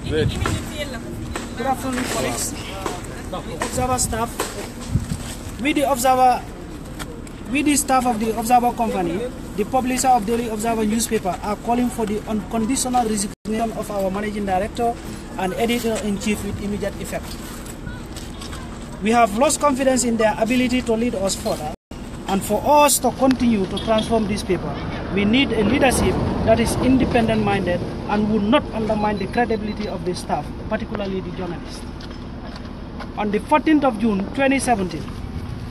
Good afternoon, colleagues. Observer staff. We the staff of the Observer Company, the publisher of Daily Observer newspaper, are calling for the unconditional resignation of our managing director and editor-in-chief with immediate effect. We have lost confidence in their ability to lead us further, and for us to continue to transform this paper, we need a leadership that is independent-minded and would not undermine the credibility of the staff, particularly the journalists. On the 14th of June 2017,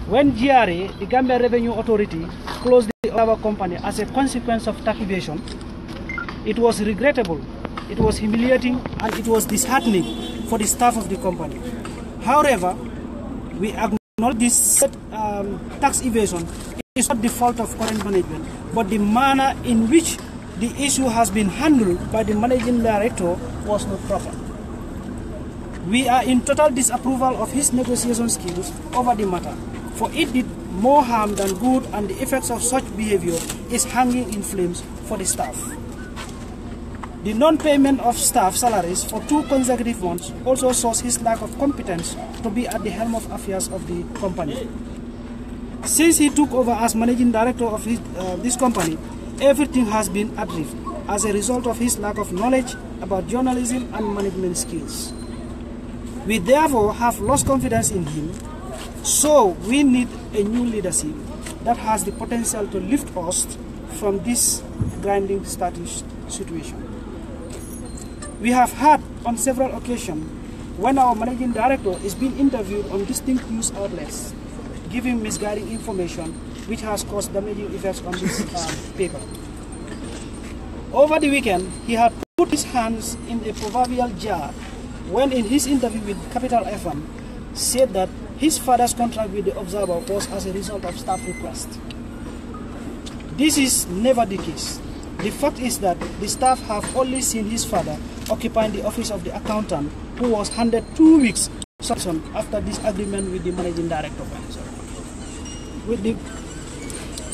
when GRA, the Gambian Revenue Authority, closed the Observer Company as a consequence of tax evasion, it was regrettable, it was humiliating, and it was disheartening for the staff of the company. However, we acknowledge this tax evasion is not the fault of current management, but the manner in which the issue has been handled by the managing director was not proper. We are in total disapproval of his negotiation skills over the matter, for it did more harm than good, and the effects of such behavior is hanging in flames for the staff. The non-payment of staff salaries for 2 consecutive months also shows his lack of competence to be at the helm of affairs of the company. Since he took over as managing director of this company, everything has been adrift as a result of his lack of knowledge about journalism and management skills. We therefore have lost confidence in him, so we need a new leadership that has the potential to lift us from this grinding status situation. We have had on several occasions when our managing director is being interviewed on distinct news outlets, giving misguiding information which has caused damaging effects on this paper. Over the weekend, he had put his hands in a proverbial jar when in his interview with Capital FM said that his father's contract with the Observer was as a result of staff request. This is never the case. The fact is that the staff have only seen his father occupying the office of the accountant, who was handed 2 weeks suspension after disagreement with the managing director.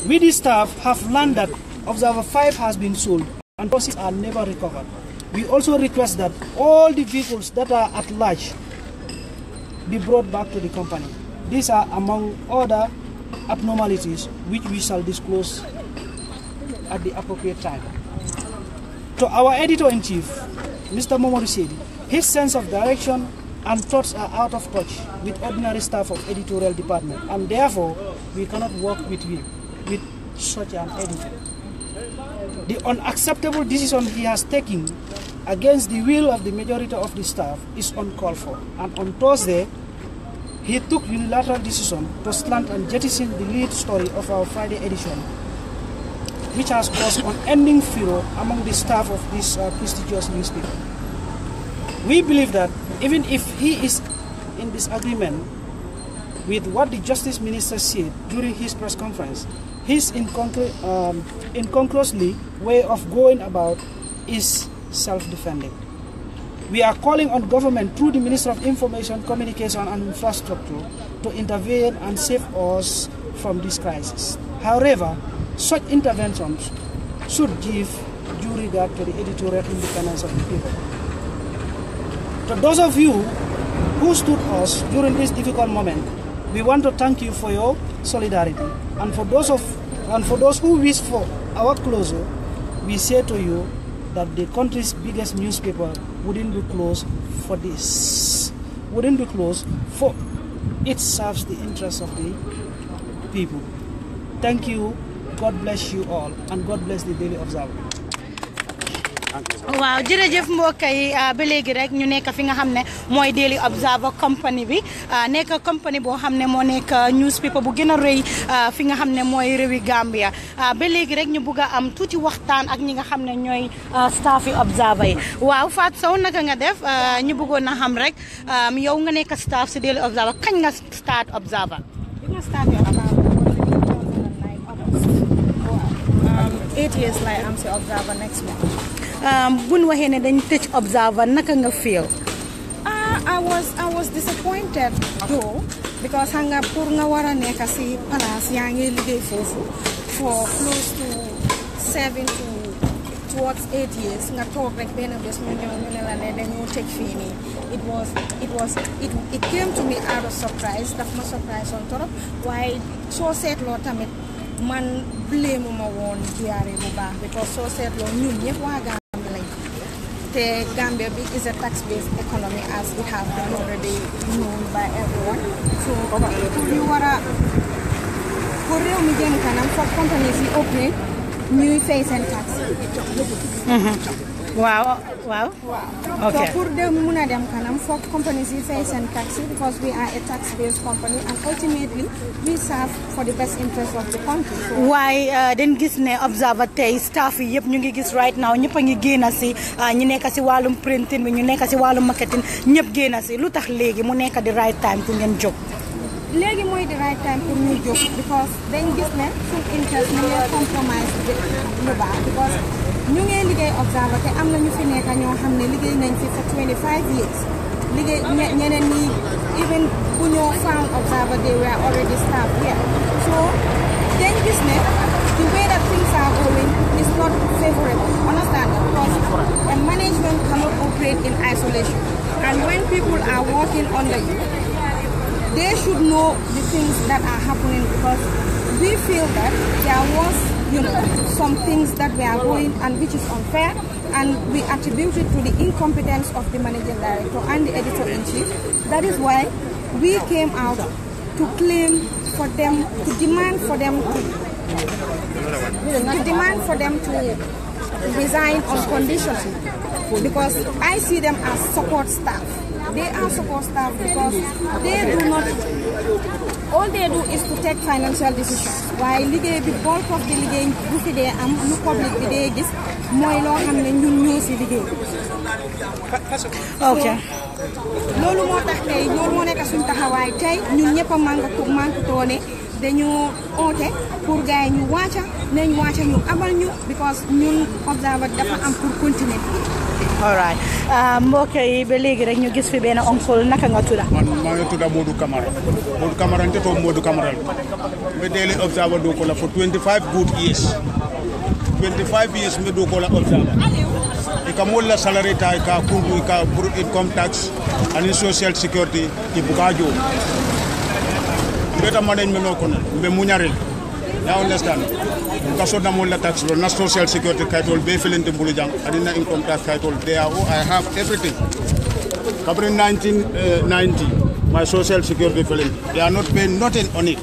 We the staff have learned that Observer 5 has been sold and proceeds are never recovered. We also request that all the vehicles that are at large be brought back to the company. These are among other abnormalities which we shall disclose at the appropriate time. To our editor-in-chief, Mr. Momodu Sedi, his sense of direction and thoughts are out of touch with ordinary staff of editorial department, and therefore we cannot work with him with such an editor. The unacceptable decision he has taken against the will of the majority of the staff is uncalled for, and on Thursday he took unilateral decision to slant and jettison the lead story of our Friday edition, which has caused unending furor among the staff of this prestigious newspaper. We believe that even if he is in disagreement with what the Justice Minister said during his press conference, his inconclusively way of going about is self-defending. We are calling on government through the Minister of Information, Communication and Infrastructure to intervene and save us from this crisis. However, such interventions should give due regard to the editorial independence of the paper. To those of you who stood us during this difficult moment, we want to thank you for your solidarity. And for those who wish for our closure, we say to you that the country's biggest newspaper wouldn't be closed for this. Wouldn't be closed for it serves the interests of the people. Thank you. God bless you all, and God bless the Daily Observer. Waaw jërëjëf mbokk yi ba léegi rek ñu nekk fi nga xam ne mooy Daily Observer company bi nekk company boo xam ne moo nekk newspaper bu gën a rëy fi nga xam ne mooy réewi Gambia ba léegi rek ñu bugg a am tuuti waxtaan ak ñi nga xam ne ñooy staff yi Observer yi waaw Fatou Sow naka nga def ñu bëggoon na xam rek yow nga nekk staff si Daily Observer kañ nga start Observer. 8 years like I'm the Observer next month. Buñ waxee ne dañ tëj Observer naka nga feel? I was disappointed though, because hanga pour nga wara nekk ci place yaa ngi liggéey foofu for close to 7 to towards 8 years nga toog rek benn bés ñu ñëw ñu ne la ne dañoo teg fii nii it came to me out of surprise daf ma surprise on torop waaye soo seetloo tamit man blame ma woon GRA bu baax because soo seetloo ñun ñëpp waa Gambia lañ te Gambia bi is a tax-based economy as it has been already known by everyone so ñu war a pour réew mi jëm kanam foog companies yi open ñuy fay seen tax waaw okay so pour réew mi mun a dem kanam foog companies yi fay seen tax because we are a tax-based company and ultimately we serve for the best interest of the country waaye den gis ne observer tey staff yi yëpp ñu ngi gis right now ñëpp a ngi génn si ñu nekk si wàllum printing bi ñu nekk si wàllum marketing ñëpp génn si lu tax léegi mu nekk di right time pour ngeen jóg léegi mooy the right time pour ñu jóg because dañ gis ne suñ interest ñu ngi compromise lu baax because ñu ngi liggéey observer te am na ñu fi nekk ñoo xam ne liggéey nañ fi for 25 years liggéey ñeneen ñi even bu ñoo found observer they were already staff here so dañ gis ne the way that things are going is not favorable understand because a management cannot operate in isolation and when people are working under you they should know the things that are happening because we feel that there was, some things that we are going and which is unfair and we attribute it to the incompetence of the managing director and the editor-in-chief. That is why we came out to claim for them, to demand for them to resign unconditionally because I see them as support staff. They are support staff because they do not, all they do is to take financial decisions. While the bulk of the liggéey bu fi dee am lu public bi dee gis mooy loo xam ne ñun ñoo si liggéey. ok loolu moo tax tey loolu moo nekk suñu taxawaay tey ñun ñëpp a manqué ne dañu oote pour gars yi ñu wàcca ñu abal ñu because ñun observer dafa am pour continuer. all right mbokk yi ba léegi rek ñu gis fi benn oncle naka nga tudda man maa ngi tudda Modou Camara nte to Modou Camara me daily observer do ko la for 25 good years 25 years me do ko la observer e ka molla salary ta ka kundu ka pour income tax and social security e bukajo beta management no kono be muñarel ya understand ka so damol la tax lo na social security kaytol be felente bulu jang adina income tax kaytol there I have everything kabri 1990 my social security felente they are not paying nothing on it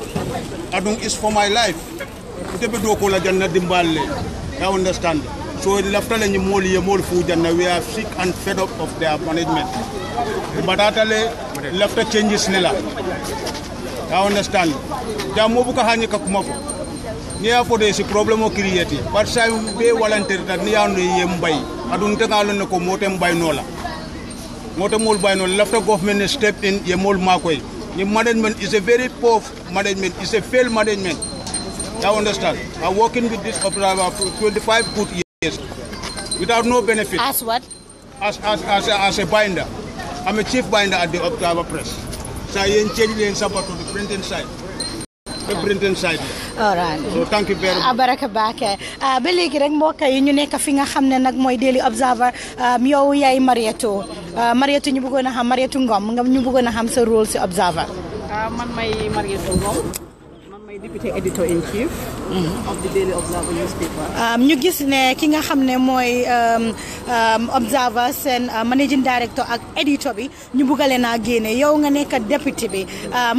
adung is for my life tebe do ko la janna dimballe ya understand so lafta la ni mol ye mol fu janna we are sick and fed up of their management but atale lafta changes nela ya understand jamo bu ka hani ka kuma ko ni ya fode si problème o create but sa be volontaire ta ni ando yem bay adun te ngalo ko motem bay nola motem mol bay nola lafta government step in ye mol makoy ni management is a very poor management is a failed management you understand I'm working with this observer for 25 good years without no benefit as what as a binder I'm a chief binder at the observer press so yen change len sabato the printing side all right so thank you very much baraka baake ba léegi rek mbokk yi ñu nekk fi nga xam ne nag mooy Daily Observer yow yaay Mariétou ñu bëggoon a xam Mariétou Ngom ñu bëggoon a xam sa rôle si Observer man may Mariétou Ngom man may deputy editor-in-chief of the Daily Observer newspaper ñu gis ne ki nga xam ne mooy Observer seen managing director ak editor bi ñu bëggale naa génne yow nga nekk deputy bi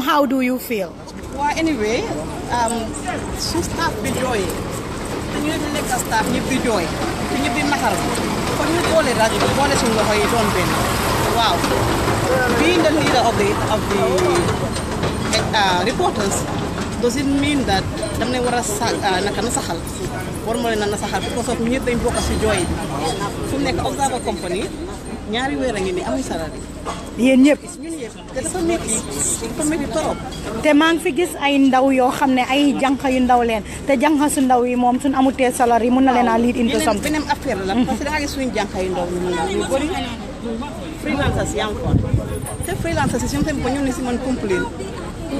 how do you feel well anyway su staff bi jooyee ñu nekk staff ñëpp di jooy te ñëpp di naxar kon ñu boole rajo bi boole suñu loxo yi doon benn waaw being the leader of the reporters doesn't mean that dam ne war a naka na saxal war ma leen na saxal because of ñëpp dañ bokk si jooy fu mu nekk Observer company ñaari weer a ngi ni amuñ salari yéen ñëpp ñun ñëpp te dafa métti torop te maa ngi fi gis ay ndaw yoo xam ne ay jànq yu ndaw leen te jànq su ndaw yi moom suñ amutee salari mun na leen a lead into something beneen affaire la parce que da nga gis suñu jànq yu ndaw ñu bëri freelancers yaa ngi ko te freelancers yi ñoom tamit ba ñu ne si man complain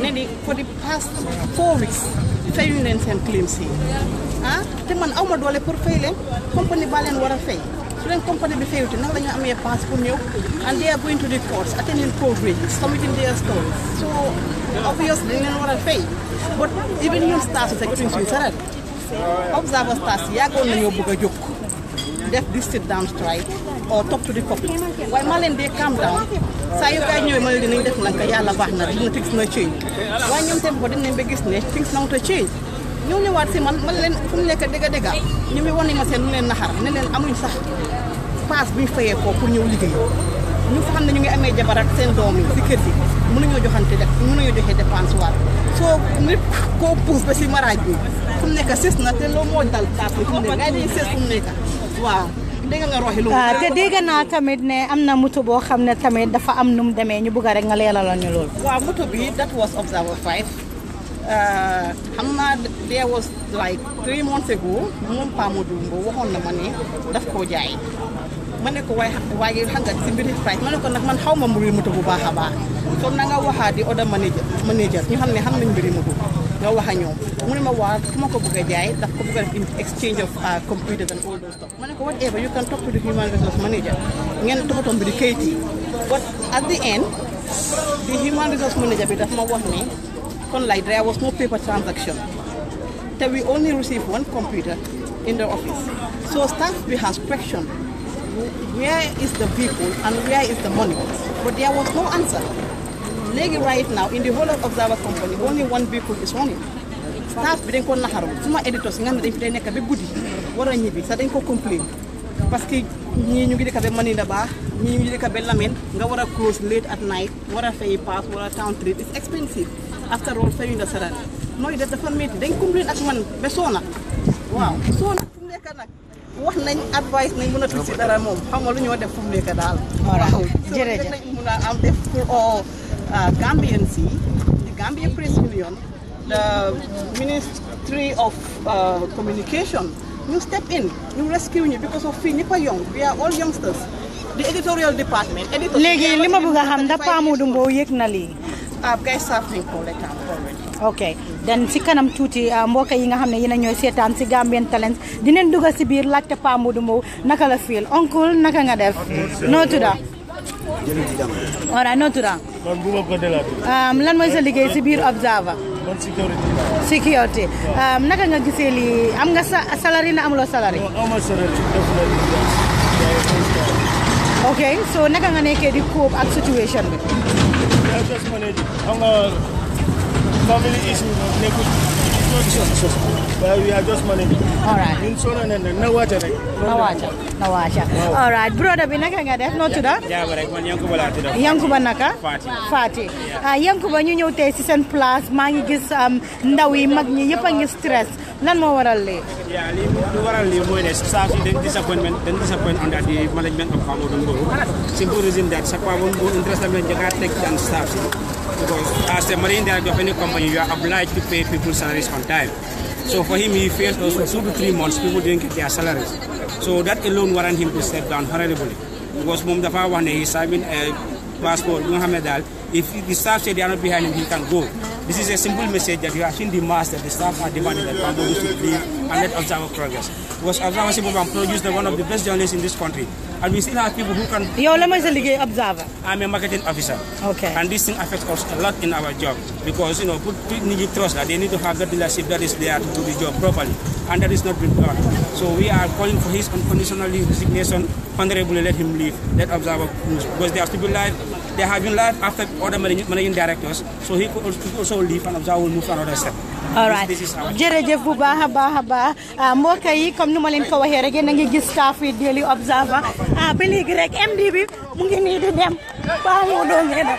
ne di for the past 4 weeks fayuñ leen seen claims yi te man awma doole pour fay leen compagnie baa leen war a fay su leen compagnie bi fayuti nag la ñu amee pass pour ñëw and they are going to the courts attending court hearings submitting their stories so obviously dañ leen war a fay but even ñun stars sa jotuñ suñu saret observer stars yàggoon nañoo bëgg a jóg def this sit down strike or talk to the public waaye maa leen dee calm down saa yu gaay ñëwee ma leen dinañ def nanka yàlla baax na dina things na change waaye ñoom tamit ko dañ leen ba gis ne things not a change ñoo ñëwaat si man leen fu mu nekk dëgg ñu mi wane ma seen lu leen naxar ne leen amuñ sax paas bu ñu fayee ko pour ñëw liggéey ñu fa xam ne ñu ngi amee jabar ak seen doom yi si kër gi mënuñoo joxante def mënuñoo joxe dépense waat soo nit koo pousse ba si maraaj bi fu mu nekk sës na te loolu moo dal taas bi fu mu nekk gars yi dañuy sës fu mu nekk waaw dégg nga roxi lu te dégg naa tamit ne am na moto boo xam ne tamit dafa am nu mu demee ñu bëgg rek nga leeralal ñu loolu waaw moto bi that was observer 5 xam naa there was like 3 months ago moom Pa Modou Mbow waxoon na ma ne daf koo jaay ma ne ko waaye xam nga si mbiri price ma ne ko nag man xaw ma mbiri moto bu baax a baax kon na nga waxaa di order manager ñu xam ne xam nañ mbiri moto nga wax a ñoom mu ne ma waa ku ma ko bëgg a jaay daf ko bëgg a def in exchange of computers and all those stuff ma ne ko whatever you can talk to the human resource manager ngeen toppatoo mbiri kayit yi but at the end the human resource manager bi daf ma wax ne kon like there was no paper transaction that we only received one computer in the office so staff we has question where is the vehicle and where is the money but there was no answer right now in the whole of observer company only one vehicle is running staff bi dañ ko naxaru suma editors nga xam ne dañ fi day nekk ba guddi war a ñibbi sax dañ ko complain parce que ñii ñu ngi dëkk ba Manina Ba ñii ñu ngi dëkk ba Lamine nga war a close late at night war a fay pass war a town trip it's expensive after all fayuñ la sarat nooy def dafa métti dañ complain ak man ba soona waaw soona fu mu nekk nag wax nañ advice nañ mën a tudd si dara moom xam nga lu ñoo def fu mu nekk daal waaw jërëjëf nañ mën a am def pour all Gambian the Gambia Press Union the Ministry of Communication you step in you rescue ñu because of fii ñëpp a young we are all youngsters the editorial department léegi li ma bëgg a xam ndax Pa Modou Mbow yëg na lii guys saaf nañ ko lekk already ok dan si kanam tuuti mbokk yi nga xam ne yéen a ñooy seetaan si Gambian Talents dinañ dugg si biir laajte Pa Modou Mbow naka la feel oncle naka nga def noo tudda noo tudda lan mooy sa liggéey si biir observer security naka nga gisee lii am nga sa salary na amuloo salary ok so naka nga nekkee di cope ak situation bi family issue but we are just managing. All right. Nawacha. All right. Brother bi naka nga def no tudda? Jaaba rek man Yankuba la tudda. Yankuba naka? Fati. Yankuba ñu ñëw tey ci seen place maa ngi gis ndaw yi mag ñi yëpp a ngi stress lan moo waral lii? Yeah, lu waral lii mooy ne staff yi disappoint under the management of Pa Modou Mbow. Simple reason that Pa Modou Mbow interest in the take than staff. Because as a marine director of any company, you are obliged to pay people's salaries on time. So for him, he faced also 2 to 3 months, people didn't get their salaries. So that alone warranted him to step down horribly. Because Mom Dafa one day he's having a passport, if the staff say they are not behind him, he can go. This is a simple message that you have seen the mass that the staff are demanding that Pa Modou should leave and let Observer progress. Because Observer Simple produced one of the best journalists in this country. And we still have people who can... Yo, let me say Observer. I'm a marketing officer. Okay. And this thing affects us a lot in our job. Because, people need to trust that they need to have that leadership that is there to do the job properly. And that is not been done. So we are calling for his unconditional resignation. Honorably let him leave. Let Observer lose. Because there are people like... They have been live after other managing directors, so he could also leave and Observer will move to another step. All right. Jërëjëf bu baax a baax mbokk yi comme nu ma leen ko waxee rek yéen a ngi gis staff yi Daily Observer ba léegi rek MD bi mu ngi nii di dem Pa Modou ngeen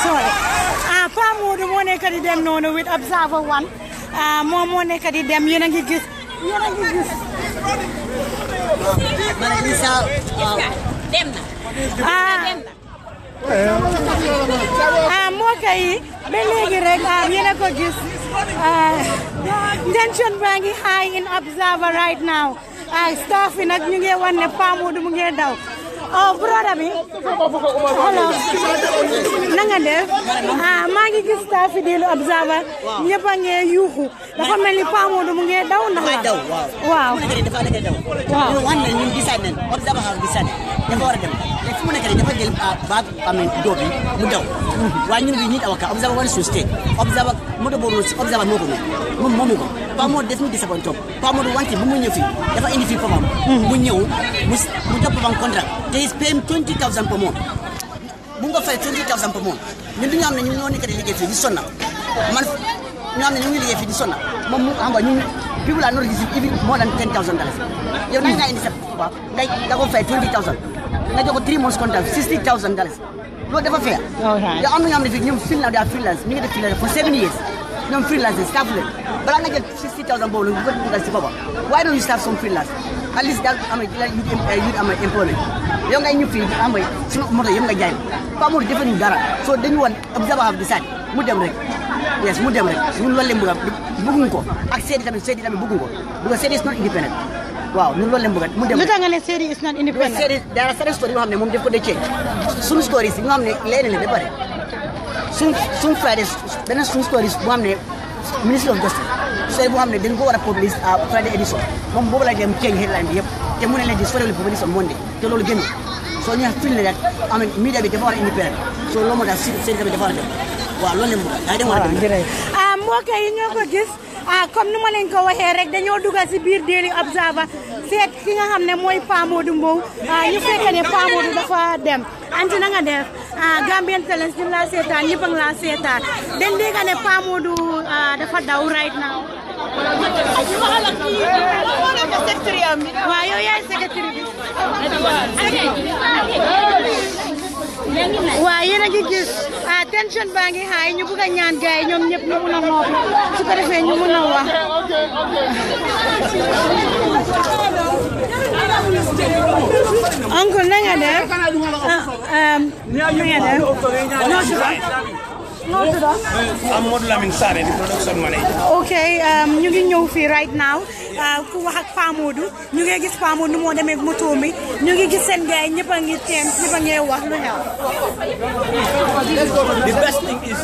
sorry Pa Modou moo nekk di dem noonu with Observer 1 moom moo nekk di dem yéen a ngi gis dem na mbokk yi ba léegi rek yéen a ko gis tension baa ngi high in Observer right now staff yi nag ñu ngi wan ne Pa Modou mu ngi daw Oh, brother bi. Hello. Nanga def? Maa ngi gis staff yi Daily Observer. Ñëpp a ngi yuuxu. Dafa mel ni Pa Modou mu ngi daw ndax la. Waaw. Waaw. Ñu wan ñun gisaat nañ Observer House gisaat dafa war a dem. Fu mu nekk dafa jël baag amee doo bi mu daw. Waaye ñun bi nit awaka Observer wants to stay. Observer moto boobu Observer moo ko moom moomu ko. Pa Modou def ñu disappoint top. Pa Modou wante bu mu ñëw fii dafa indi fii papam. Mu ñëw mu jox papam contract. They is paying 20,000 per month. Bu nga fay 20,000 per month. Ñun du ñu xam ne ñun ñoo nekk di liggéey fii di sonna. Man ñu xam ne ñu ngi liggéey fii di sonna. Moom mu xam nga ñun people are not receiving more than $10,000. Yow nag nga indi sa papa nga ko fay 20,000. Nga jox ko 3 months contract $60,000. Loolu dafa fair. Yow am na ñoo xam ne fii ñoom freelance ñu ngi def freelance for 7 years. ñoom freelance staff leen balaa nga jël 60,000 boobu la bu ko dugal si boppam why don't you start some freelance at least daal amay youth amay employment yow ngay ñu fii amay suñu moto yëpp nga jaay Pa Modou defe ñu dara so dañu wan Observer House decide mu dem rek yes mu dem rek ñun loolu leen bëgguñ ko ak seedi tamit bëgguñ ko because seedi is not independent waaw ñun loolu leen bëgg mu dem lu tax nga ne seedi is not independent seedi dara sa story yoo xam ne moom def ko dee change suñu stories yi nga xam ne léeg na ba pare suñ Friday beneen suñ stories boo xam ne Ministry of Justice story boo xam ne dañ ko war a publish Friday edition moom boobu la dem change headline bi yëpp te mu ne leen di story publish on Monday te loolu génn soo ñu fil ne rek media bi dafa war a independent so loolu moo tax seen tamit dafa war a dem waaw loolu leen bëgg ay dem war a dem mbokk yi ñoo ko gis comme nu ma leen ko waxee rek dañoo dugal si biir Daily Observer seet ki nga xam ne mooy Pa Modou Mbow ñu fekk ne Pa Modou dafa dem anti na nga def Gambian Talents ñu la seetaan ñëpp a ngi la seetaan dañ dégg ne Pa Modou dafa daw right now waaw yow yaay secrétaire bi waaw yéen a ngi gis tension baa ngi xaay ñu bëgg a ñaan gaay ñoom ñëpp ñu mun a noppi su ko defee ñu mun a wax uncle na nga def no tudd I'm Modou Lamine Sare di production manager. Okay, ñu ngi ñëw fii right now ku wax ak Pa Modou ñu ngi gis Pa Modou moo demee moto mi ñu ngi gis seen gaay ñëpp a ngi teem ñëpp a ngi wax lu xew. The best thing is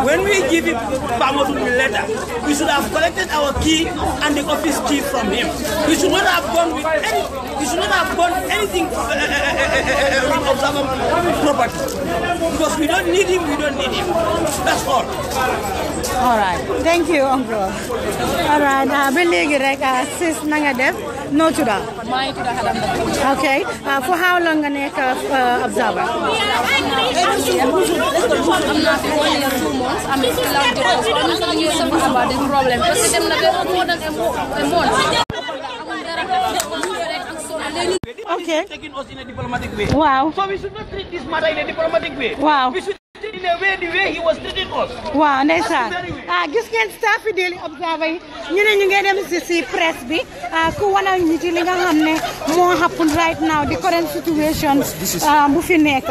when we give him Pa Modou the letter, we should have collected our key and the office key from him. We should not have gone with anything with Observer property because we don't need him. That's all. All right. Thank you, uncle. All right. Ba léegi rek sis na nga def noo tudd. maa ngi tudd Hadam. Okay. For how long nga nekk Observer? I'm not for 1 year 2 months. I'm still out there. So I'm telling you something about this problem. Because them na more than a month. Okay. Taking us in a diplomatic way. Wow. So we should not treat this matter in a diplomatic way. Wow. We should treat it in a way the way he was treating us. Wow, ndeysaan gis ngeen staff yi Daily Observer yi ñu ne ñu ngi dem si press bi ku wana ñu ci li nga xam ne moo happen right now the current situation bu fi nekk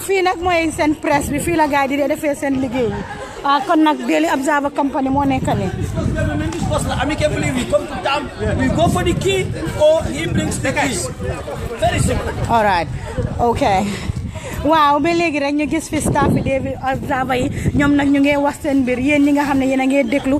fii nag mooy seen press bi fii la gars yi di defee seen liggéey yi kon nag Daily Observer company moo nekk ne amicably we come to town, we go for the key or he brings the keys. Very simple. All right. Okay. Waaw ba léegi rek ñu gis fi staff yi Daily Observer yi ñoom nag ñu ngi wax seen mbir yéen ñi nga xam ne yéen a ngi déglu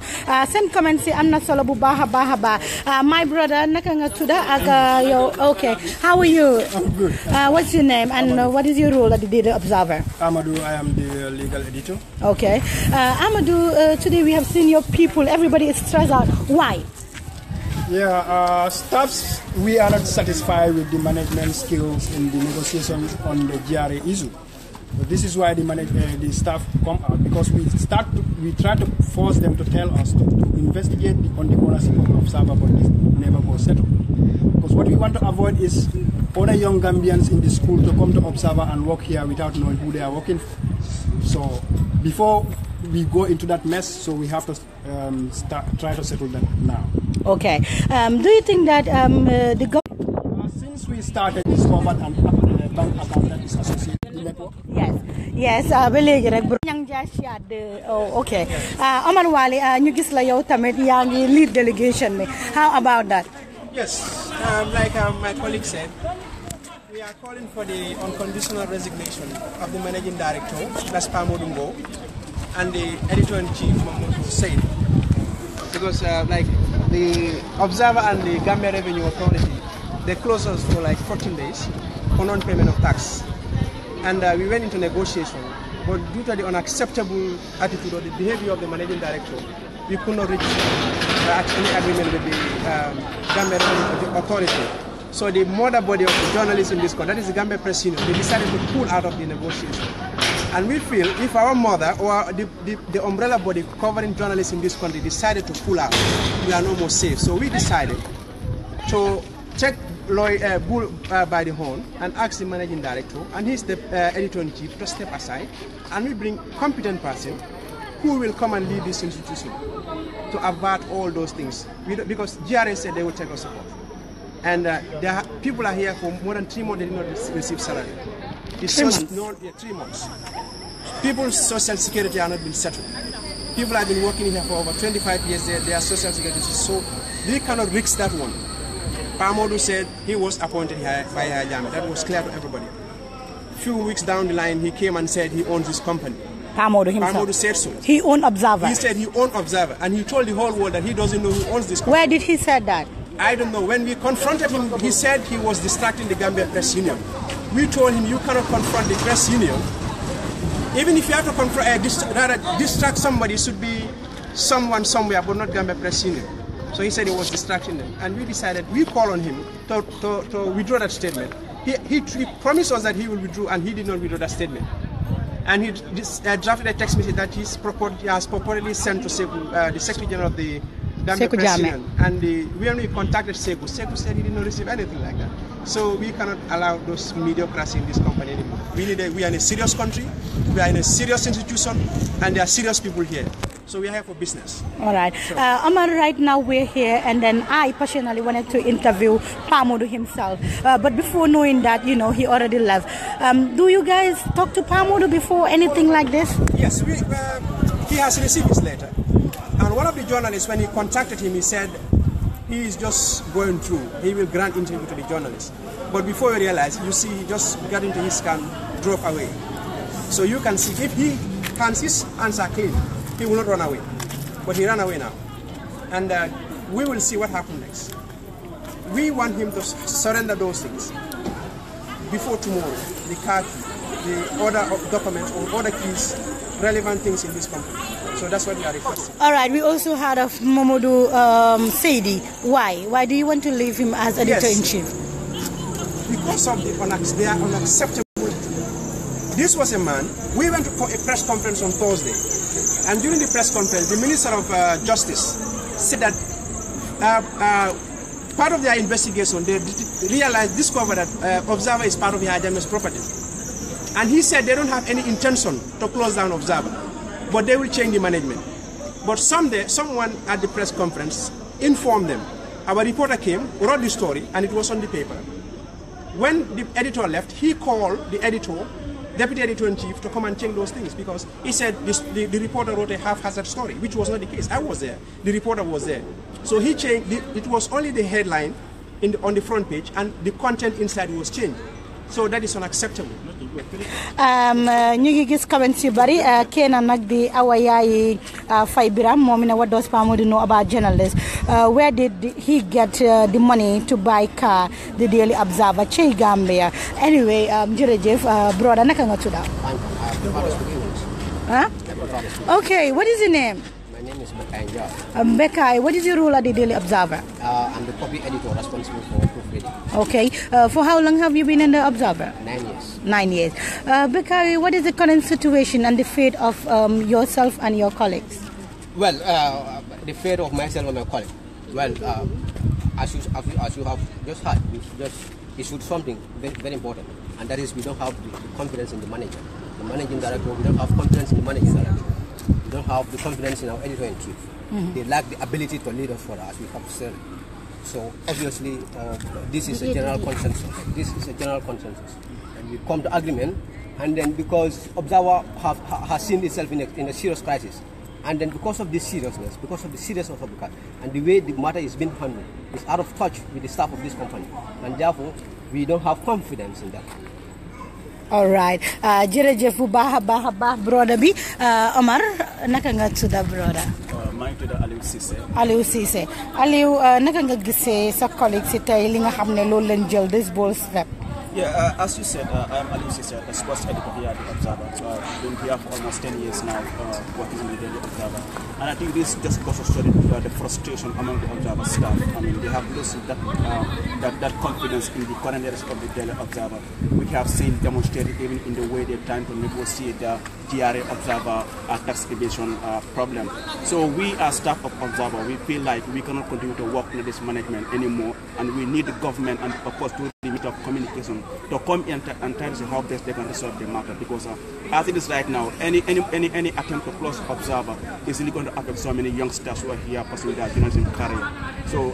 seen comments yi am na solo bu baax a baax my brother naka nga tudda ak yow okay how are you? I'm good. What's your name and what is your role at the Daily Observer? Amadou, I am the legal editor. Okay. Amadou, today we have seen your people, everybody is stressed out. Why? Yeah, staffs, we are not satisfied with the management skills in the negotiations on the GRA issue. But this is why the staff come out, because we try to force them to tell us to investigate on the ownership of Observer, but this never goes settled. Because what we want to avoid is other young Gambians in the school to come to Observer and work here without knowing who they are working for. So before we go into that mess, so we have to try to settle that now. Okay. Do you think that the government... since we started this format and bank account that is associated with the network? Yes. Okay. Omar Wali, ñu gis la yow tamit yaa ngi lead delegation. How about that? Yes. Like my colleague said, We are calling for the unconditional resignation of the managing director, that's Pamodungo, and the editor-in-chief, Mahmoud Hussein. Because like the Observer and the Gambia Revenue Authority, they closed us for like 14 days for non-payment of tax. And we went into negotiation, but due to the unacceptable attitude or the behavior of the managing director, we could not reach any agreement with the Gambia Revenue Authority. So the mother body of the journalists in this country, that is the Gambia Press Union, they decided to pull out of the negotiation. And we feel if our mother or the umbrella body covering journalists in this country decided to pull out, we are no more safe. So we decided to take Bull by the horn and ask the managing director, and he's the editor-in-chief, to step aside, and we bring competent person who will come and lead this institution to avert all those things. Because GRA said they will take us support. And people are here for more than 3 months, they did not receive salary. It's 3 months. People's social security are not being settled. People have been working here for over 25 years, their social security. So we cannot risk that one. Pamodu said he was appointed by Jami. That was clear to everybody. A few weeks down the line, he came and said he owns this company. Pamodu himself? Pamodu said so. He owned Observer? He said he owned Observer, and he told the whole world that he doesn't know who owns this company. Where did he say that? I don't know. When we confronted him, he said he was distracting the Gambia Press Union. We told him, you cannot confront the press union. Even if you have to distract somebody, it should be someone somewhere, but not Gambia Press Union. So he said he was distracting them. And we decided, we called on him to withdraw that statement. He promised us that he will withdraw, and he did not withdraw that statement. And he drafted a text message that he has purportedly sent to the Secretary General of the Gambia Press Union. And when we contacted Sekou said he did not receive anything like that. So we cannot allow those mediocrity in this company anymore. We are in a serious country, we are in a serious institution, and there are serious people here. So we are here for business. All right. Sure. Omar, right now we're here, and then I personally wanted to interview Pamodu himself. But before knowing that, you know, he already left. Do you guys talk to Pamodu before anything like this? Yes, he has received his letter. And one of the journalists, when he contacted him, he said he is just going through. He will grant interview to the journalist. But before you realize, you see, he just got into his car, drove away. So you can see, if he can his hands are clean, he will not run away. But he ran away now. And we will see what happens next. We want him to surrender those things before tomorrow. The car key, the other documents or other keys, relevant things in this company. So that's what we are requesting. All right. We also heard of Mamadou Saidi. Why? Why do you want to leave him as editor-in-chief? Yes. Because of they are unacceptable. This was a man. We went for a press conference on Thursday. And during the press conference, the Minister of Justice said that part of their investigation, they discovered that Observer is part of the Hajjame's property. And he said they don't have any intention to close down Observer, but they will change the management. But someone at the press conference informed them. Our reporter came, wrote the story, and it was on the paper. When the editor left, he called the editor, Deputy Editor-in-Chief, to come and change those things, because he said the reporter wrote a haphazard story, which was not the case. I was there. The reporter was there. So he changed. It was only the headline on the front page, and the content inside was changed. So that is unacceptable. ñu ngi gis comments yu bari kenn nag di Awa Yaay Fay Biram moom ne what does Pamodu know about journalists? Where did he get the money to buy car, the Daily Observer, Che Gambia? Anyway, jërëjëf brother, naka nga tudda? Huh? Okay, what is your name? My name is Bekai Njau. Bekai, what is your role at the Daily Observer? I'm the copy editor responsible for proofreading. Okay. For how long have you been in the Observer? 9 years. 9 years. Bekai, what is the current situation and the fate of yourself and your colleagues? Well, the fate of myself and my colleagues. Well, as you have just heard, we just issued something very, very important, and that is we don't have the confidence in the manager. The managing director, we don't have confidence in the managing director. We don't have the confidence in our editor-in-chief. They lack the ability to lead us further, as we have said. So obviously, this is a general consensus. And we come to agreement, and then because Observer has seen itself in a serious crisis, and then because of this seriousness, because of the seriousness of the case, and the way the matter is being handled, is out of touch with the staff of this company, and therefore we don't have confidence in that. All right. Jërëjëf bu baax a baax broda bi Omar naka nga tudda broda. maa ngi tudd Aliou Cissé. Aliou Cissé Aliou naka nga gisee sa collègue si tey li nga xam ne loolu leen jël this bold step. Yeah, as you said, I am Aliou Cissé, a sports editor here at the Observer. So I've been here for almost 10 years now, working in the Daily Observer. And I think this just goes to show the frustration among the Observer staff. I mean, they have lost that confidence in the current leadership of the Daily Observer. We have seen demonstrated even in the way they're trying to negotiate the GRA Observer tax evasion problem. So we as staff of Observer, we feel like we cannot continue to work in this management anymore, and we need the government and of course to limit of communication to come in and try to see how best they can resolve the matter, because as it is right now, any attempt to close Observer is really going to affect so many youngsters who are here pursuing their journalism career. So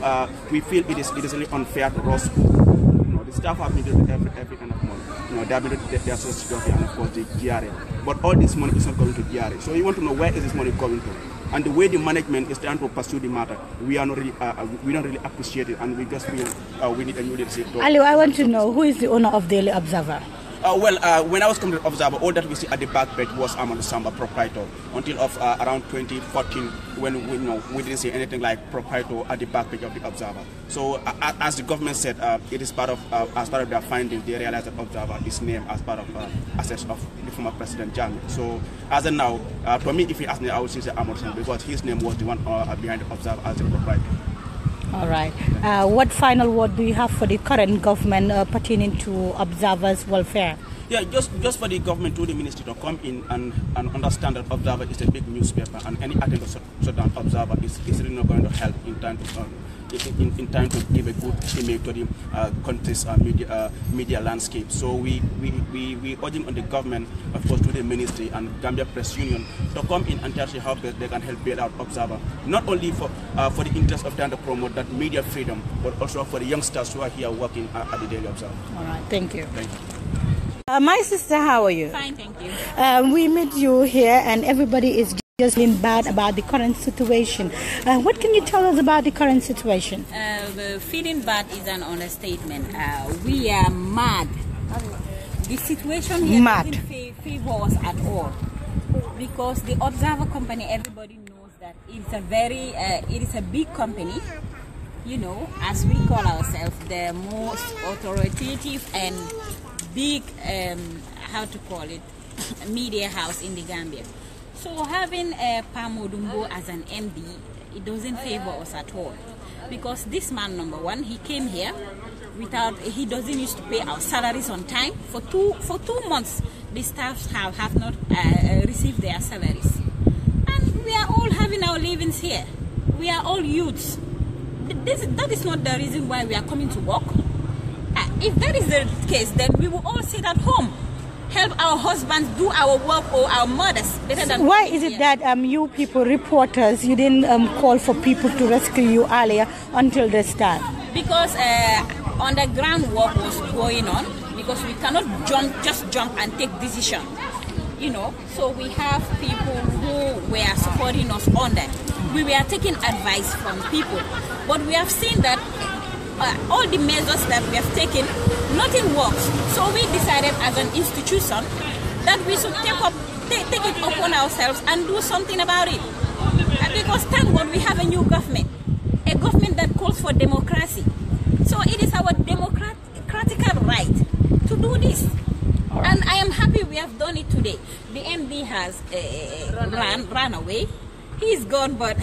we feel it is really unfair to us. The staff have been doing every kind of money. They have been doing their social security and of course the GRA. But all this money is not going to GRA. So you want to know where is this money going to? And the way the management is trying to pursue the matter, we don't really appreciate it, and we just feel we need a new leadership. Aliou, I want to know who is the owner of Daily Observer. When I was coming to Observer, all that we see at the back page was Amadou Samba, proprietor, until around 2014, when we didn't see anything like proprietor at the back page of the Observer. So as the government said, it is part of as part of their findings, they realized that Observer is named as part of assets of the former President Jammeh. So as of now, for me, if he asked me, I would say Amadou Samba, because his name was the one behind the Observer as the proprietor. All right. What final word do you have for the current government pertaining to observers' welfare? Yeah, just for the government to the ministry to come in and understand that Observer is a big newspaper, and any attempt to shut down Observer is really not going to help in time to give a good image to the country's media landscape. So we urging on the government, of course, to the ministry and Gambia Press Union to come in and tell us how best they can help bail out Observer, not only for the interest of trying to promote that media freedom, but also for the youngsters who are here working at the Daily Observer. All right, thank you. Thank you. My sister, how are you? Fine, thank you. We met you here, and everybody is just feeling bad about the current situation. What can you tell us about the current situation? Feeling bad is an understatement. We are mad. The situation here doesn't favor us at all, because the Observer company, everybody knows that it's it is a big company. You know, as we call ourselves, the most authoritative and big, how to call it, media house in the Gambia. So having Pamodumbo as an MD, it doesn't favor us at all, because this man, number one, he came here he doesn't used to pay our salaries on time. For two months, the staffs have not received their salaries, and we are all having our livings here. We are all youths. That is not the reason why we are coming to work. If that is the case, then we will all sit at home, help our husbands do our work, or our mothers better than. Why is it that you people, reporters, you didn't call for people to rescue you earlier until this time? Because underground work was going on, because we cannot just jump and take decision, you know. So we have people who were supporting us on that. We were taking advice from people, but we have seen that all the measures that we have taken, nothing works. So we decided as an institution that we should take it upon ourselves and do something about it. Because thank God we have a new government, a government that calls for democracy. So it is our democratic right to do this. Right. And I am happy we have done it today. The MD has run away. He is gone, but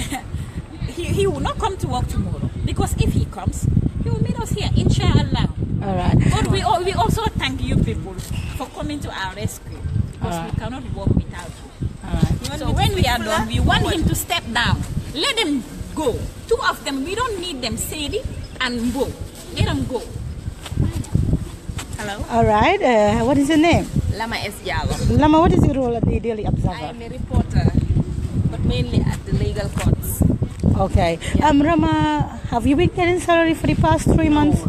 he will not come to work tomorrow, because if he comes, he will meet us here, inshallah. All right. But we also thank you people for coming to our rescue, because we cannot work without you. All right. So when we are done, we want him to step down. Let them go. Two of them, we don't need them. Sadie and Mbo. Let them go. Hello. All right. What is your name? Lama S. Jallo. Lama, what is your role at the Daily Observer? I am a reporter, but mainly at the legal courts. Okay. Yeah. Rama, have you been getting salary for the past 3 months?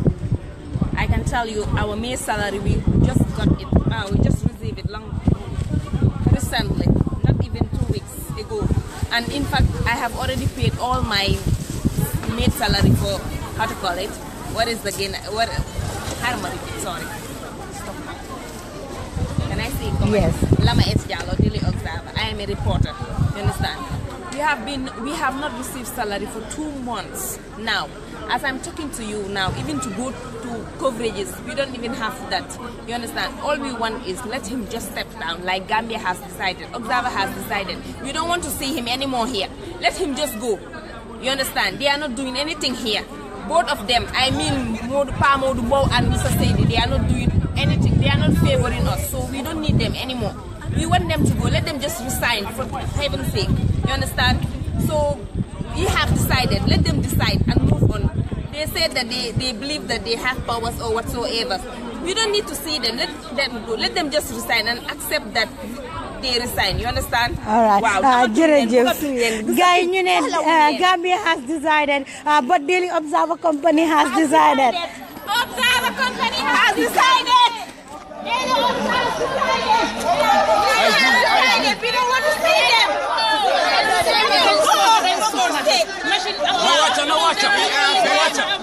I can tell you our May salary, we just got it. We just received it recently, not even 2 weeks ago. And in fact, I have already paid all my May salary for, how to call it, what is the gain? Sorry. Can I say comment? Yes. Lama S. Jallo, Daily Observer. I am a reporter. You understand? We have not received salary for 2 months now. As I'm talking to you now, even to go to coverages, we don't even have that. You understand? All we want is let him just step down, like Gambia has decided, Observer has decided. We don't want to see him anymore here. Let him just go. You understand? They are not doing anything here. Both of them, I mean, Pamodu Bow and Mr. Sadie, they are not doing anything. They are not favoring us, so we don't need them anymore. We want them to go. Let them just resign, for heaven's sake. You understand? So we have decided. Let them decide and move on. They said that they believe that they have powers or whatsoever. We don't need to see them. Let them go. Let them just resign and accept that they resign. You understand? All right. Wow. Gambia has decided, but Daily Observer Company has decided. Observer Company has decided. Daily Observer decided. We don't want to see them.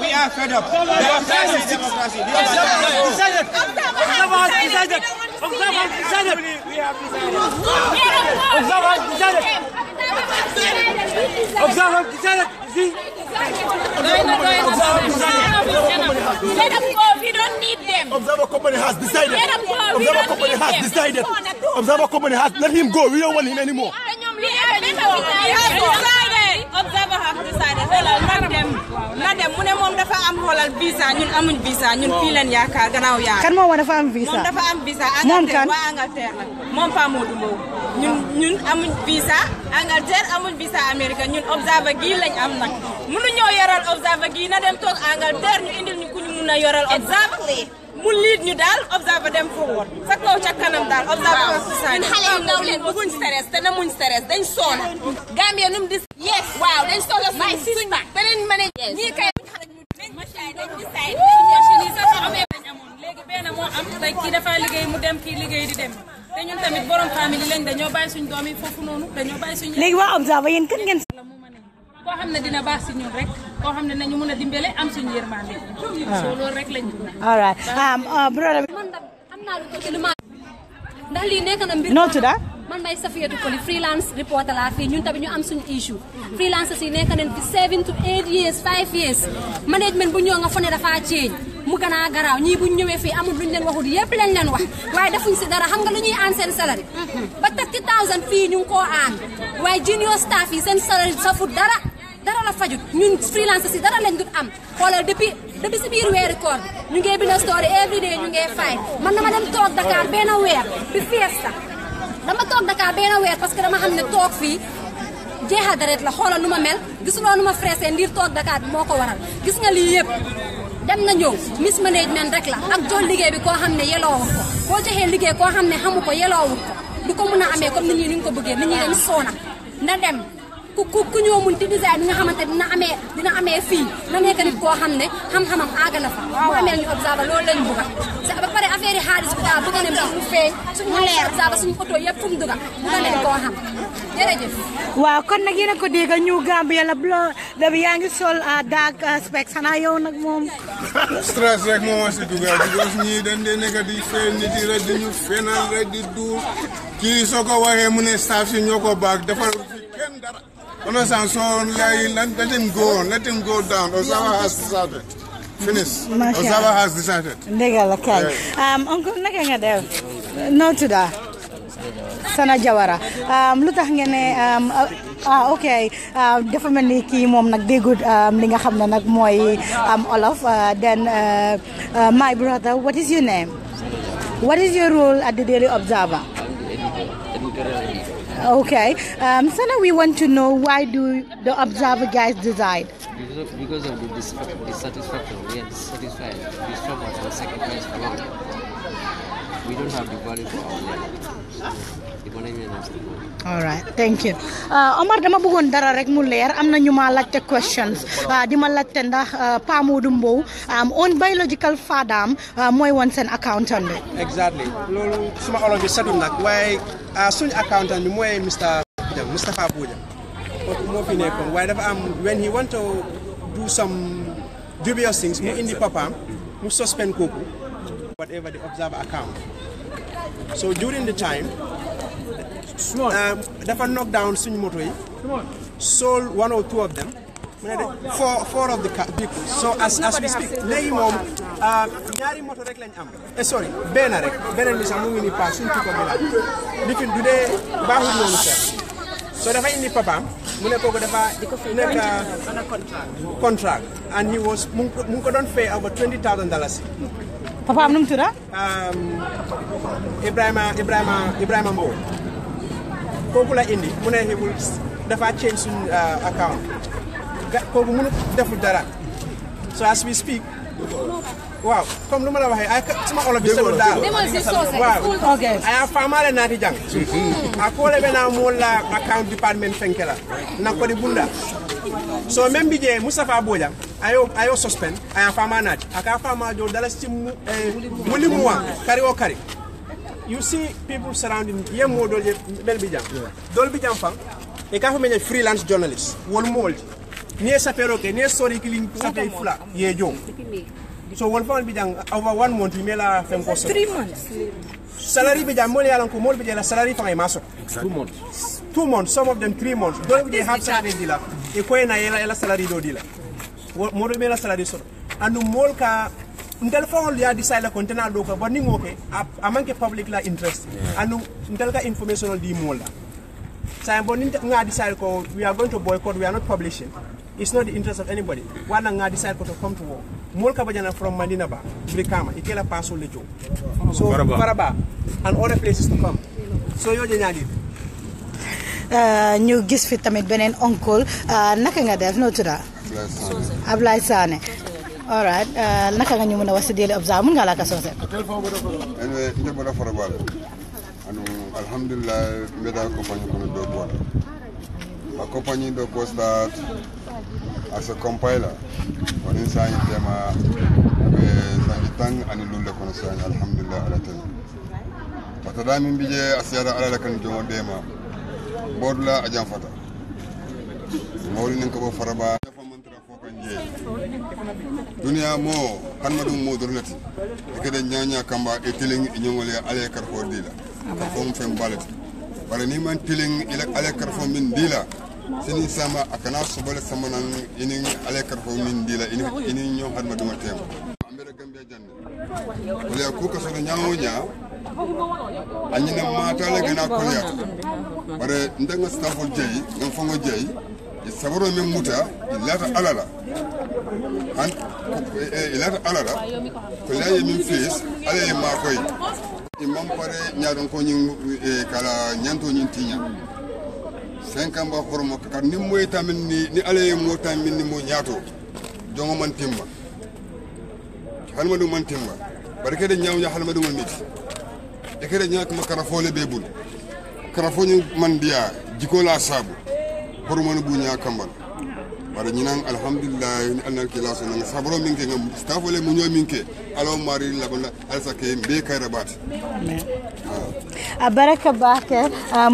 We are fed up. They are democracy. Let them go. We don't need them. Observer Company has decided. Let them go. Observer Company has decided. Observer Company has let him go. We don't want him anymore. Observer have decided. Not them. Mune mom dafa am holal visa. Ñun amuñ visa. Ñun fi len yaakar gannaaw yaakar. Kan mo dafa am visa? Mom dafa am visa. Angleterre wa Angleterre la. Mom pa Modou Mbow. Ñun amuñ visa. Angleterre amuñ visa America. Ñun observer gi lañ am nak. Mënu ñoo yoral observer gi na dem tok Angleterre ñu indil ñu ku ñu mëna yoral observer. Mu lead ñu daal observer dem forward sa kaw ca kanam daal observer ñun xale yu ndaw leen bëgguñ stress te namuñ stress dañ soona Gambia num dis yes waaw dañ soona my sister beneen mané ñi kay dañ decide ni sa so amé bañ amon légui ben mo am tay ki dafa liggéey mu dem ki liggéey di dem te ñun tamit borom family lañ dañoo bay suñ doomi fofu nonu dañoo bay suñ légui wa observer yeen kan ngeen ko xamne dina baax ci ñun rek ko xamne nañu mëna dimbélé am suñu yermandé so lool rek lañ all right brother man amna lu ko ci lu ma ndax li nekk na mbir no tuda man may Safiatou Koli freelance reporter la fi ñun tamit ñu am suñu issue freelance ci nekk nañ fi 7 to 8 years 5 years management bu ñoo nga fone dafa change mu gëna garaaw ñi bu ñëwé fi amul luñu leen waxul yépp lañ leen wax waye defuñ ci dara xam nga lu ñuy aan seen salary ba 30000 fi ñu ko aan waye junior staff yi seen salary safu dara la fajut ñun freelance ci dara lañ dut am xolal depuis ci biir wéru koor ñu ngi bind story every day ñu ngi fay man dama dem tok Dakar ben wér bi fiesta dama tok Dakar ben wér parce que dama xamné tok fi jéxal deret la xolal numa mel gisuloo numa fressé ndir tok Dakar moko waral gis nga li yépp dem na ñëw mismanagement rek la ak jox liggéey bi ko xamné yeloowu ko bo joxé liggéey ko xamné xamu ko yeloowu ko du ko mëna amé comme nit ñi ñu ko bëggé nit ñi dañ soona na dem ku ñoo mun ti design nga xamante dina amé fii na nekk nit koo xam ne xam-xamam aaga na fa bu amee ñu observer loolu lañ bëgg a ba pare affaire yi xaalis bi daal bëgg nañ mu feeñ suñu leer observer suñu photo yëpp fu mu dugga bëgg nañ koo xam jërëjëf waaw kon nag yéen a ko dégg ñu Gambia la da bi yaa ngi sol dark specs xanaa yow nag moom stress rek moo ma si dugal because ñii dañ dee nekk di feeñ nit yi rek di ñu fenal rek di duur kii soo ko waxee mu ne staff si ñoo ko baag defal fi kenn dara understand? So let him go on. Let him go down. Observer has decided. Finish. Observer has decided. Uncle, naka nga def? No to that. Sana Jawara. Lu tax ngeen ne okay. Dafa mel ni kii moom nag déggut li nga xam ne nag mooy Olof. Then my brother, what is your name? What is your role at the Daily Observer? Okay. Sana, we want to know, why do the Observer guys decide? Because of the dissatisfaction. We are dissatisfied. We struggle and sacrifice for long. We don't have the value for our labor. The management has the money. All right, thank you. Omar, dama bëggoon dara rek mu leer am na ñu ma laajte questions di ma laajte ndax Pa Modou Mbow on biological father mooy woon seen accountant bi. Exactly. Loolu suma olof bi setul nag waaye suñu accountant bi mooy Mustapha Boudia. Moo fi nekkoon waaye dafa am when he want to do some dubious things mu indi papaam mu suspend kooku whatever the observer account. So during the time, dafa knock down suñu moto yi, sold 1 or 2 of them, four of the people. So as we speak, léegi moom ñaari moto rek lañ am. Sorry, benn rek, beneen bi sax mu ngi ni pass suñu tuko bi la. Lifin du dee baaxul noonu sax. So dafa indi papaam mu ne kooku dafa nekk contract and he was mu ngi ko doon fay over $20,000. papaam nu mu tudd? Ibrahima Mbow. Kooku la indi mu ne he will dafa change suñu account. Kooku mënu deful dara. So as we speak, waaw comme lu ma la waxee sama olof bi selu daal waaw aya famale naati jang a kole bena mola account department fenkela na ko di bunda so même bi je Mustafa Bojang ayo suspend aya fama naati aka fama jo dala ci muli muwa kari o kari. You see people surrounding ye modol ye bel bi jang dol bi jang fam e ka fa meñe freelance journalist wol moldi ni sapero ke ni story killing sapay fula ye jom. So one pound bijang over 1 month we mela fem koso 3 months salary bijang mo yalan ko mo bijang la salary fa ngay maso 2 months 2 months, some of them 3 months do we have salary dila e ko na yela salary do dila mo do mela salary so anu mol ka ndel fa hol ya decide la container do ko bonni ngoke a manke public la interest anu ndel ka information di mol la sa bonni nga decide ko we are going to boycott, we are not publishing. It's not the interest of anybody. One nga decide to come to war. Molka bajana from Madina Ba, Brikama, Ikela Paso Lejo. So Faraba and other places to come. So yo janyadi. Ñu gis fi tamit beneen oncle naka nga def no tuda Ablaye Sané. All right, naka nga ñu mëna wax ci Daily Observer mun nga la ka sosé. Anyway, ndebara Faraba. Anu alhamdulillah meda compagnie ko do boda. La compagnie do start as a compiler. When inside them Zangitan and Lula concern, alhamdulillah ala ten. But the diamond bije asiara ala kan jongo dema. Bodla ajam fata. Mawli nin ko faraba fa mantra fo kan je. Dunia mo hanmadu mo dornati. Kede nyanya kamba e tiling nyongole ala kar fo dila. Ka fo fem balati. Bare ni man tiling ila ala kar fo min dila. Sini sama akana sobole sama nan ini ale karfo min dila ini ñoo hadma duma tem ambere Gambia janne wala ku ka so ñaawo ñaa anyina mata le gëna ko yaat bare ndanga staffol jeyi ngam fongo jeyi saboro men muta ilata alala an ilata alala ko laye min fees ale ma koy imam pare ñaadon ko ñing kala ñanto ñin tiña 5 ans ba xormo ka ni moy tamen ni ale mo tamen ni mo ñaato jongo man timba halmadu man timba barke de ñaaw ñaa halmadu man nit e kede ñaak ma karafole bebul karafoni man dia jiko la sabu hormonu bu ñaa kambal bare ñi nang alhamdulillah ni alnal ki la so nang sabro minke ngam stafole mu ñoo minke alo mari la bala alsake be kay rabat baraka bake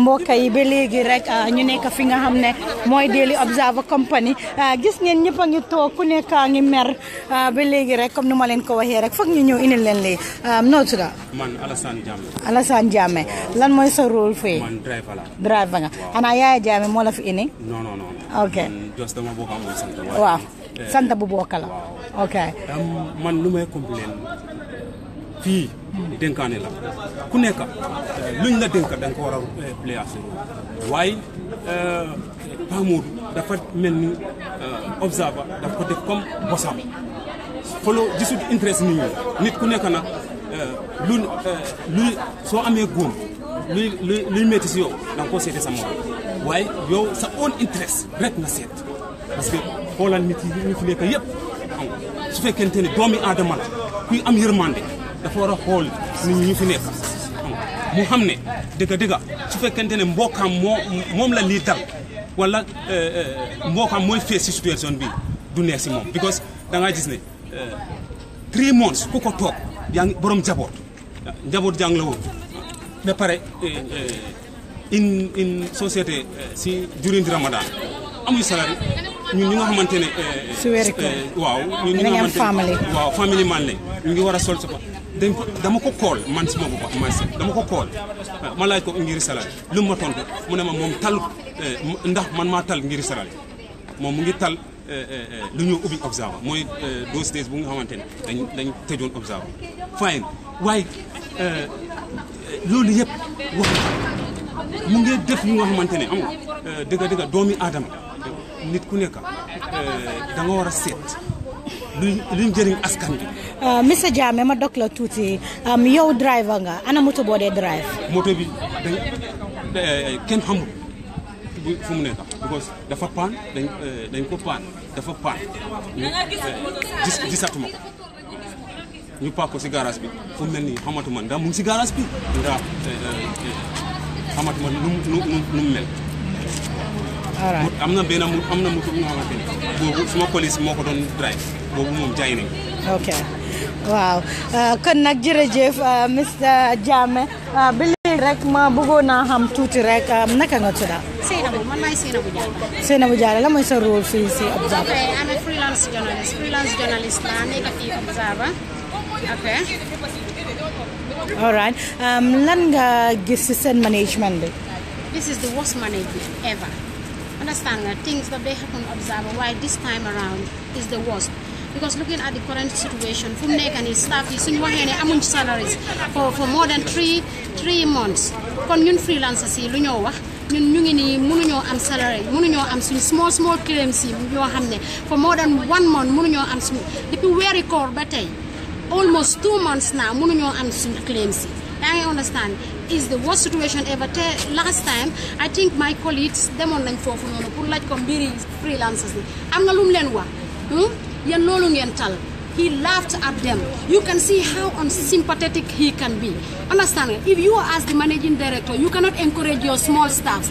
mbokk yi ba léegi rek ñu nekk fi nga xam ne mooy Daily Observer Company gis ngeen ñëpp a ngi toog ku nekk a ngi mer ba léegi rek comme nu ma leen ko waxee rek foog ñu ñëw indil leen lii noo tudd man Alassane Jammeh lan mooy sa rôle fii man driver nga xanaa Yaya Jammeh moo la fi indi non ok just dama bokk am sant waaw sant bu bokk la ok man lu may complain fii dénkaane la ku nekk luñ la dénk da nga ko war a play à waaye Pa Modou dafa mel ni observer dafa ko def comme bosam follow gisut interest nit ku nekk nag luy soo amee góom luy métti si yow da nga koo seete sa morom waaye yow sa own interest rek nga seet parce que xoolal nit yi ñu fi nekk yëpp su fekkente ne doomi aadama la kuy am yërmande dafa war a xool nit ñi ñu fi nekk mu xam ne dëgg su fekkente ne mbokkaam moom la lii dal wala mbokkaam mooy fees si situation bi du neex si moom because da ngaa gis ne 3 months ku ko toog yaa ngi borom njaboot jàng la woon ba pare in société si during Ramadan amuy salari ñun ñi nga xamante ne waaw ñun ñi nga xamante ne waaw family man lañ ñu ngi war a sol sa dañ ko dama ko kool man suma bopp man dama ko kool ma laaj ko ngir salal lu ma tontu mu ne ma moom tal ndax man maa tal ngir salal moom mu ngi tal lu ñu ubbi observer mooy those days bu nga xamante ne dañ tëjoon observer fine waaye loolu yëpp wax mu ngi def ñu nga xamante ne am nga dëgg doomi aadama nit ku nekk da nga war a seet luñ jëriñ askan bi. Mr Jammeh ma dog la tuuti yow driver nga ana moto boo dee drive. moto bi kenn xamul fu mu nekk because dafa paan dañ ko paan dafa paan gisatuma ko ñu paak ko si garage bi fu mel ni xamatuma ndax mu ngi si garage bi ndax xamatuma nu mu mel. am na moto bu nga xamante ne boobu suma police moo ko doon drive boobu moom jaay nañ. ok waaw kon nag jërëjëf Mr Jammeh bi léegi rek ma bëggoon naa xam tuuti rek naka nga tudd. Seynabou man maay Seynabou Diallo. Seynabou Diallo la mooy sa rôle fii si Observer. ok I'm a freelance journalist laa nekk fii Observer ok. all right lan nga gis si seen management bi. This is the worst management ever. Understand that things that they happen Observer why this time around is the worst because looking at the current situation fu mu nekk nii staff yi suñu waxee ne amuñ salaries for more than three months kon ñun freelancers yi lu ñoo wax ñun ñu ngi nii mënuñoo am salary mënuñoo am suñ small claims yi yoo xam ne for more than 1 month mënuñoo am suñ depuis weeri koor ba tey almost 2 months now mënuñoo am suñ claims yi yaa ngi understand is the worst situation ever te last time I think my colleagues demoon nañ foofu noonu pour laaj ko mbiri freelancers yi am na lu mu leen wax yéen loolu ngeen tal he laughed at them you can see how unsympathetic he can be understand if you as the managing director you cannot encourage your small staff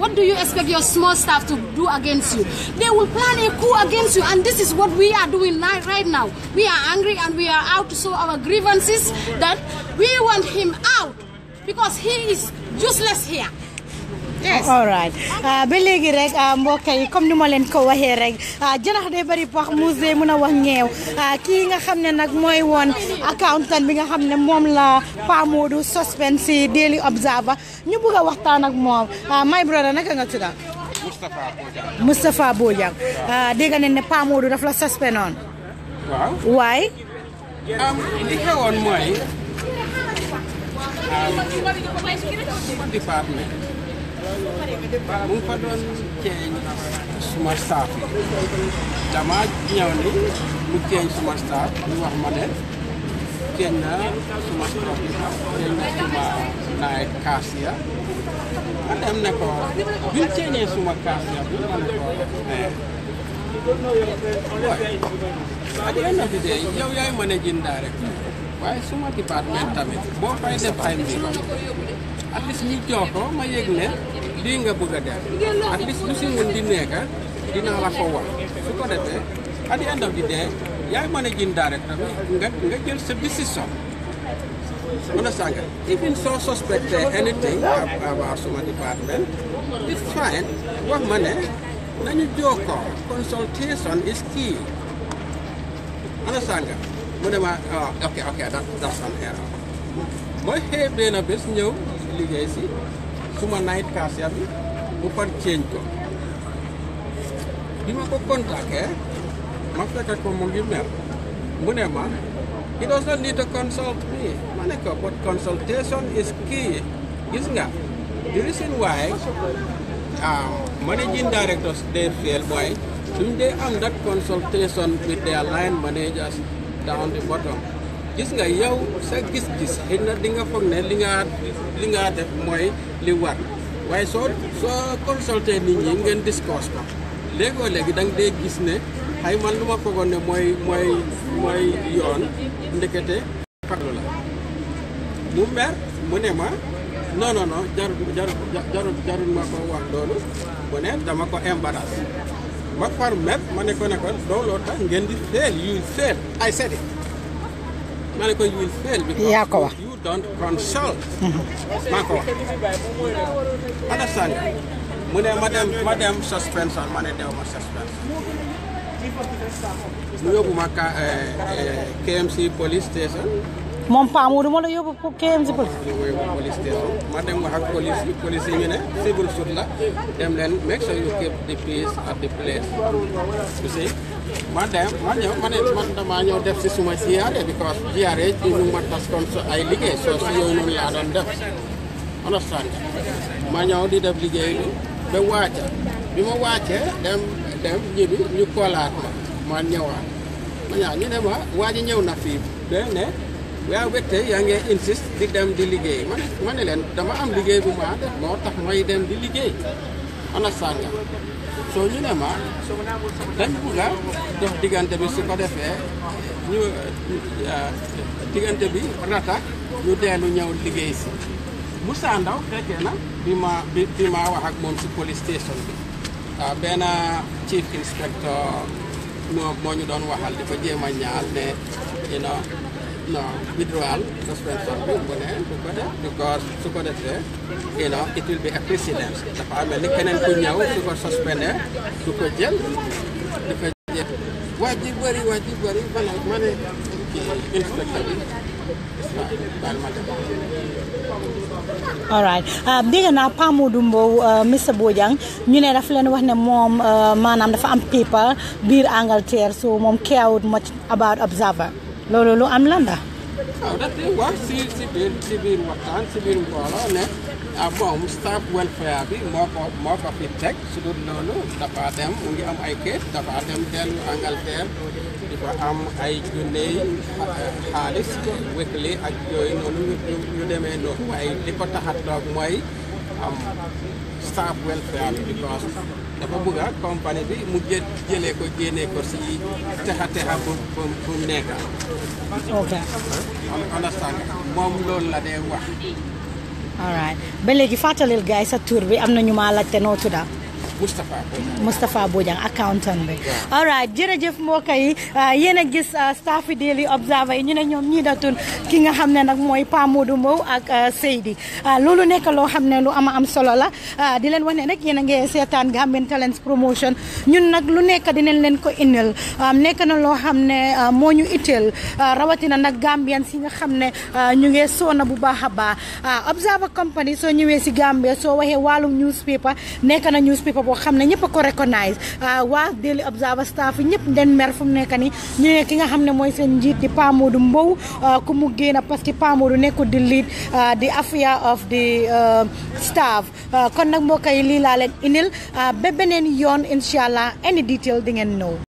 what do you expect your small staff to do against you they will plan a coup against you and this is what we are doing right now we are angry and we are out to show our grievances that we want him out because he is useless here. Yes. all right ba léegi rek mbokk yi comme ni ma leen ko waxee rek janax day bari pax musée mun a wax ñeew kii nga xam ne nag mooy woon accountant bi nga xam ne moom la Pa Modou suspend si Daily Observer ñu bëgg a waxtaan ak moom my brother naka nga tudda Moustapha Bojang dégg nañ ne Pa Modou daf la suspend on waaw waay li xewoon mooy department mu ngi fa doon ceeñ suma staff yi dama ñëw ni mu ceeñ suma staff ñu wax ma ne ceeñ na suma staff yi ceeñ na suma night cashier ma dem ne ko bi ceeñee suma cashier bi ma ne ko at the end of the day yow yaay managing director waaye suma department tamit boo fay def ay mbir at least ñu jokkoo ma yëg ne lii nga bëgg a def at least lu si mun di nekk dinaa la ko wax su ko defee at the end of the day yaay managing director nga jël sa décision understand nga even so suspect anything about suma department it's fine wax ma ne nañu jokkoo consultation is key understand nga mu ne ma ok that's an error mooy xëy benn bés ñëw liggéey si suma night cashier bi mu far change ko bi ma ko contacté ma fekk ko mu ngi mer mu ne ma he doesn't need to consult me ma ne ko but consultation is key gis nga the reason why managing directors they fail mooy duñ dee am that consultation with their line managers down the bottom gis nga yow sa gis-gis xëy na di nga foog ne li nga def mooy li war waaye soo consulté nit ñi ngeen discuss ko léegi da nga dee gis ne xëy man lu ma foogoon ne mooy yoon ndekete faglu la mu mer mu ne ma non jarul ma ko wax loolu mu ne dama ko embarrass ma far mer ma ne ko looloo tax ngeen di fail you fail I said it ma ne ko you will fail because you don't consult maa ko wax understand mu ne ma dem suspension ma ne dew ma suspension mu yóbbu ma KMC police station moom Pa Modou moo la yóbbu KMC police station ma dem wax ak police yi ñu ne civil suit la dem leen make sure you keep the peace at the place you see ma ñëw man dama ñëw def si suma GRA because GRA ci ñu ma tas kon ay liggéey soo si yooyu noonu laa doon def understand ma ñëw di def liggéey bi ba wàcce bi ma wàccee dem ñibbi ñu koolaat ma ñëwaat ma ñëw ñu ne ma waa ji ñëw na fii ba ne waaw ba tey yaa ngi insiste di dem di liggéey ma ne leen dama am liggéey bu ma def moo tax may dem di liggéey understand nga soo ñu ne ma dañ bugga dox diggante bi su ko defee ñu diggante bi ratak ñu dellu ñëw liggéey si Moussa Ndaw fekkee na bi ma wax ak moom si police station bi benn chief inspector moo ñu doon waxal di ko jéem a ñaal ne no withdrawal suspension bi bu ne du ko def because su ko defee it will be a precedent dafa amee ni keneen ku ñëw su ko suspendé du ko jël waa ji bëri ma ne inspecteur bi baal ma dem all right dégg naa Pa Modou Mbow Mr Bojang ñu ne daf leen wax ne moom maanaam dafa am paper biir Angleterre so moom cared much about observer loolu lu am lan la waaw dafay wax si biir waxtaan si biir mbooloo ne moom staff welfare bi moo ko fi teg su dul loolu dafa dem mu ngi am ay kayit dafa dem dellu Angleterre dafa am ay junney xaalis weekly ak yooyu noonu ñu demee noonu waaye li ko tax a toog mooy staff welfare bi because dafa bëgg a compagnie bi mu jëlee ko génnee ko si texa bu mu nekk ok understand moom loolu la dee wax all right ba léegi fàttalil gaay sa tur bi am na ñu ma laajte noo tudda Moustapha Bojang accountant bi all right jërëjëf mbokk yi yéen a gis staff yi Daily Observer yi ñu ne ñoom ñii datun ki nga xam ne nag mooy Pa Modou Mbow ak Seydi loolu nekk loo xam ne lu am solo la di leen wax ne rek yéen a ngi seetaan Gambian Talents Promotion ñun nag lu nekk dinañ leen ko indil nekk na loo xam ne moo ñu itteel rawatina nag Gambian si nga xam ne ñu ngi soona bu baax a baax Observer Company soo ñëwee si Gambia soo waxee wàllum newspaper nekk na newspaper boo xam ne ñëpp a ko recognize waa Daily Observer staff yi ñëpp den mer fu mu nekk ni ñu ne ki nga xam ne mooy seen njiit di Pa Modou Mbow ku mu génn parce que Pa Modou nekkul di lead the affair of the staff kon nag mbokk yi lii laa leen indil ba beneen yoon incha allah any detail di ngeen ñëw